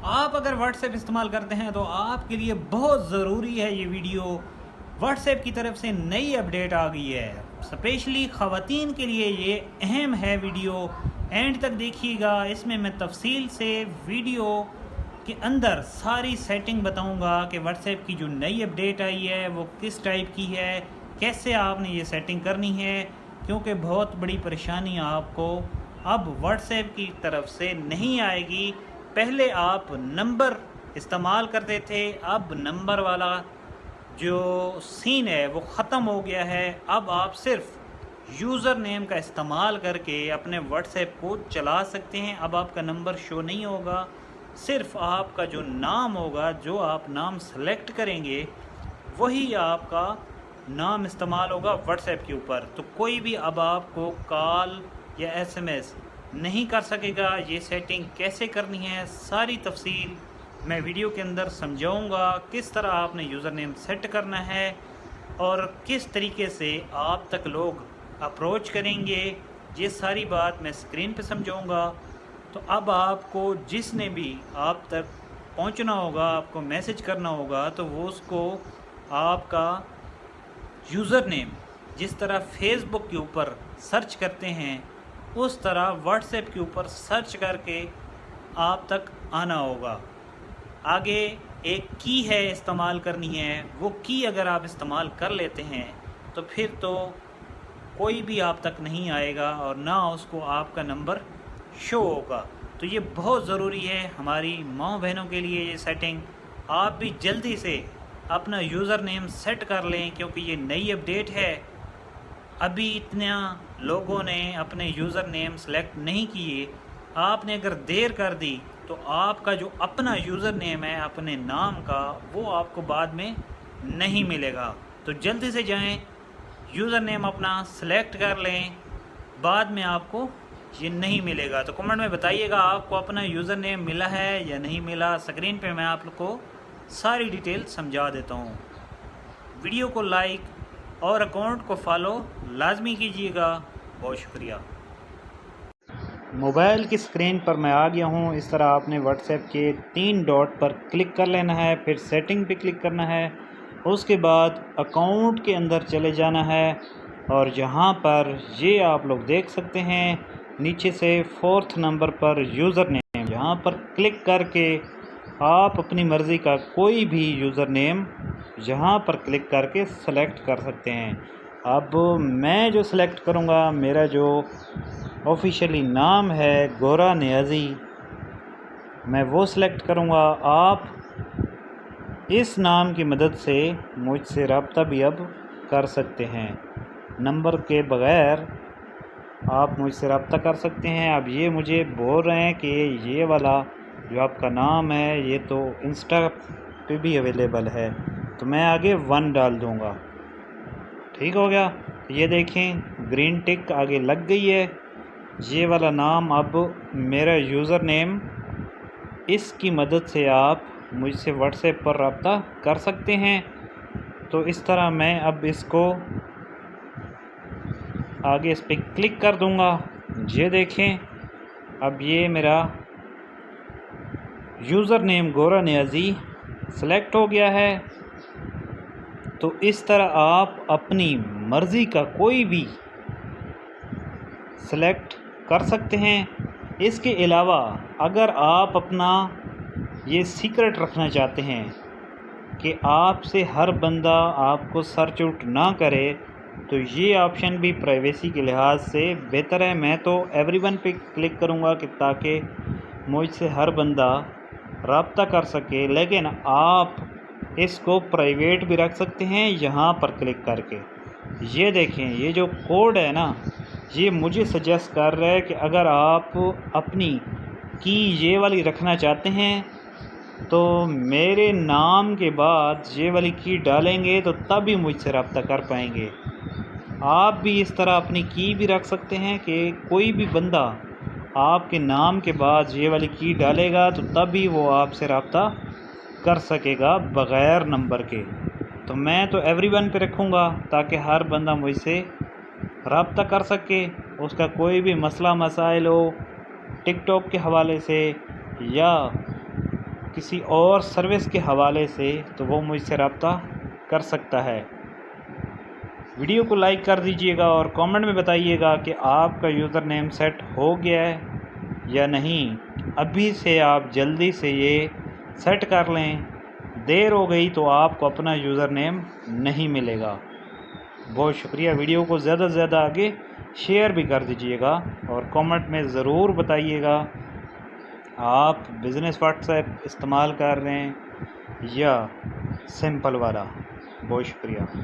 आप अगर व्हाट्सएप इस्तेमाल करते हैं तो आपके लिए बहुत ज़रूरी है ये वीडियो। व्हाट्सएप की तरफ से नई अपडेट आ गई है, स्पेशली ख़वातीन के लिए ये अहम है वीडियो। एंड तक देखिएगा, इसमें मैं तफसील से वीडियो के अंदर सारी सेटिंग बताऊंगा कि व्हाट्सएप की जो नई अपडेट आई है वो किस टाइप की है, कैसे आपने ये सेटिंग करनी है। क्योंकि बहुत बड़ी परेशानी आपको अब व्हाट्सएप की तरफ से नहीं आएगी। पहले आप नंबर इस्तेमाल करते थे, अब नंबर वाला जो सीन है वो ख़त्म हो गया है। अब आप सिर्फ यूज़र नेम का इस्तेमाल करके अपने व्हाट्सएप को चला सकते हैं। अब आपका नंबर शो नहीं होगा, सिर्फ आपका जो नाम होगा, जो आप नाम सेलेक्ट करेंगे वही आपका नाम इस्तेमाल होगा व्हाट्सएप के ऊपर। तो कोई भी अब आपको कॉल या एसएमएस नहीं कर सकेगा। ये सेटिंग कैसे करनी है सारी तफसील मैं वीडियो के अंदर समझाऊंगा। किस तरह आपने यूज़र नेम सेट करना है और किस तरीके से आप तक लोग अप्रोच करेंगे, ये सारी बात मैं स्क्रीन पे समझाऊंगा। तो अब आपको जिसने भी आप तक पहुंचना होगा, आपको मैसेज करना होगा, तो वो उसको आपका यूज़र नेम जिस तरह फेसबुक के ऊपर सर्च करते हैं उस तरह व्हाट्सएप के ऊपर सर्च करके आप तक आना होगा। आगे एक की है इस्तेमाल करनी है, वो की अगर आप इस्तेमाल कर लेते हैं तो फिर तो कोई भी आप तक नहीं आएगा और ना उसको आपका नंबर शो होगा। तो ये बहुत ज़रूरी है हमारी माँ बहनों के लिए ये सेटिंग। आप भी जल्दी से अपना यूज़र नेम सेट कर लें क्योंकि ये नई अपडेट है। अभी इतना लोगों ने अपने यूज़र नेम सेलेक्ट नहीं किए। आपने अगर देर कर दी तो आपका जो अपना यूज़र नेम है अपने नाम का, वो आपको बाद में नहीं मिलेगा। तो जल्दी से जाएं, यूज़र नेम अपना सेलेक्ट कर लें, बाद में आपको ये नहीं मिलेगा। तो कमेंट में बताइएगा आपको अपना यूज़र नेम मिला है या नहीं मिला। स्क्रीन पे मैं आप लोग को सारी डिटेल समझा देता हूँ। वीडियो को लाइक और अकाउंट को फॉलो लाजमी कीजिएगा। बहुत शुक्रिया। मोबाइल की स्क्रीन पर मैं आ गया हूँ। इस तरह आपने व्हाट्सएप के 3 डॉट पर क्लिक कर लेना है, फिर सेटिंग पे क्लिक करना है, उसके बाद अकाउंट के अंदर चले जाना है और यहाँ पर ये आप लोग देख सकते हैं नीचे से 4th नंबर पर यूज़र नेम, यहाँ पर क्लिक करके आप अपनी मर्ज़ी का कोई भी यूज़र नेम यहाँ पर क्लिक करके सेलेक्ट कर सकते हैं। अब मैं जो सेलेक्ट करूँगा, मेरा जो ऑफिशियली नाम है गोरा नियाज़ी, मैं वो सिलेक्ट करूँगा। आप इस नाम की मदद से मुझसे रब्ता भी अब कर सकते हैं, नंबर के बग़ैर आप मुझसे रब्ता कर सकते हैं। अब ये मुझे बोल रहे हैं कि ये वाला जो आपका नाम है ये तो इंस्टा पे भी अवेलेबल है, तो मैं आगे 1 डाल दूँगा। ठीक हो गया। ये देखें ग्रीन टिक आगे लग गई है। ये वाला नाम अब मेरा यूज़र नेम, इसकी मदद से आप मुझसे व्हाट्सएप पर रब्ता कर सकते हैं। तो इस तरह मैं अब इसको आगे इस पर क्लिक कर दूंगा। ये देखें अब ये मेरा यूज़र नेम गोरा नियाज़ी सेलेक्ट हो गया है। तो इस तरह आप अपनी मर्ज़ी का कोई भी सेलेक्ट कर सकते हैं। इसके अलावा अगर आप अपना ये सीक्रेट रखना चाहते हैं कि आपसे हर बंदा आपको सर्च आउट ना करे, तो ये ऑप्शन भी प्राइवेसी के लिहाज से बेहतर है। मैं तो एवरीवन पे क्लिक करूँगा कि ताकि मुझसे हर बंदा रब्ता कर सके, लेकिन आप इसको प्राइवेट भी रख सकते हैं यहाँ पर क्लिक करके। ये देखें ये जो कोड है ना, ये मुझे सजेस्ट कर रहा है कि अगर आप अपनी की ये वाली रखना चाहते हैं तो मेरे नाम के बाद ये वाली की डालेंगे तो तभी मुझसे रब्ता कर पाएंगे। आप भी इस तरह अपनी की भी रख सकते हैं कि कोई भी बंदा आपके नाम के बाद ये वाली की डालेगा तो तभी वो आपसे रब्ता कर सकेगा बग़ैर नंबर के। तो मैं तो एवरीवन पे रखूँगा ताकि हर बंदा मुझसे रब्ता कर सके। उसका कोई भी मसला मसाइल हो टिकटॉक के हवाले से या کسی اور سروس کے حوالے سے تو وہ مجھ سے رابطہ کر سکتا ہے۔ ویڈیو کو لائک کر دیجئے گا اور کامنٹ میں بتائیے گا کہ آپ کا یوزر نیم سیٹ ہو گیا ہے یا نہیں۔ ابھی سے آپ جلدی سے یہ سیٹ کر لیں، دیر ہو گئی تو آپ کو اپنا یوزر نیم نہیں ملے گا۔ بہت شکریہ۔ ویڈیو کو زیادہ سے زیادہ آگے شیئر بھی کر دیجئے گا اور کامنٹ میں ضرور بتائیے گا آپ بزنس واٹس ایپ استعمال کر رہے ہیں یا سمپل والا۔ بہت شکریہ۔